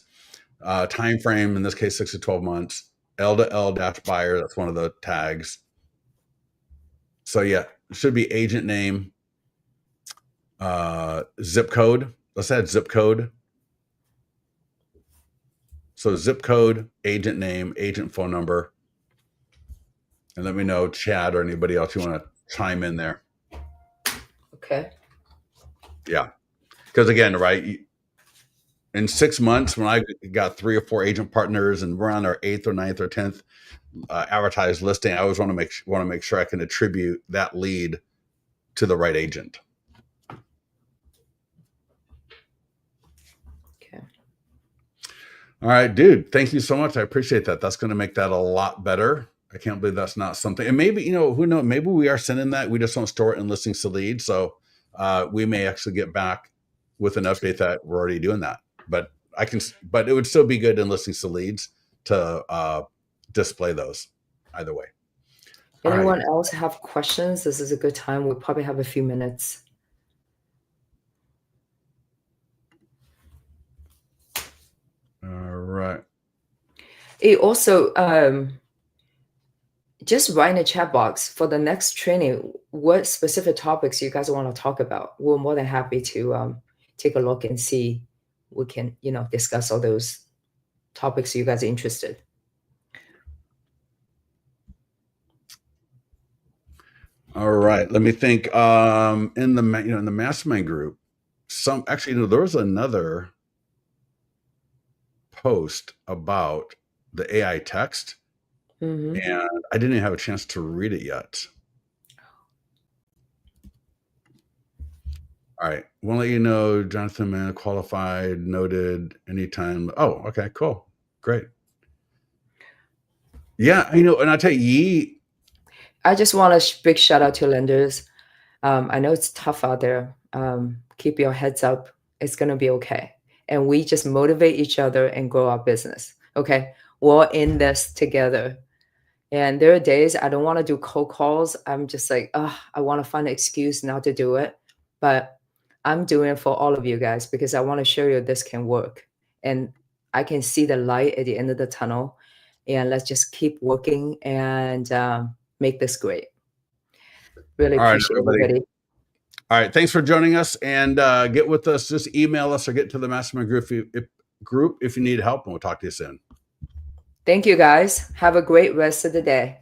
A: time frame, in this case 6 to 12 months, L to L dash buyer, that's one of the tags. So yeah, it should be agent name, zip code. Let's add zip code. So zip code, agent name, agent phone number. And let me know, Chad, or anybody else you want to chime in there.
B: Okay.
A: Yeah. Because again, right, in 6 months, when I got 3 or 4 agent partners and we're on our 8th or 9th or 10th advertised listing, I always want to make sure I can attribute that lead to the right agent.
B: Okay.
A: All right, dude. Thank you so much. I appreciate that. That's going to make that a lot better. I can't believe that's not something. And maybe, who knows? Maybe we are sending that. We just don't store it in listings to lead. So we may actually get back with an update that we're already doing that. But it would still be good in listings to leads to display those either way.
B: Anyone else have questions? This is a good time. We'll probably have a few minutes.
A: All right.
B: It also, just write in the chat box for the next training, what specific topics you guys want to talk about. We're more than happy to take a look and see we can, discuss all those topics you guys are interested.
A: All right. Let me think. In the mastermind group, there was another post about the AI text, and I didn't even have a chance to read it yet. All right. Want to let you know, Jonathan, man, qualified, noted, anytime. Oh, okay, cool. Great. Yeah, and I tell you,
B: I just want a big shout out to lenders. I know it's tough out there. Keep your heads up. It's going to be okay. And we just motivate each other and grow our business. Okay. We're in this together. And there are days I don't want to do cold calls. I'm just like, oh, I want to find an excuse not to do it. But I'm doing it for all of you guys because I want to show you this can work. And I can see the light at the end of the tunnel. And let's just keep working and make this great. Really
A: All right,
B: appreciate
A: everybody.
B: everybody.
A: All right, thanks for joining us, and get with us. Just email us or get to the mastermind group if you need help, and we'll talk to you soon.
B: Thank you guys. Have a great rest of the day.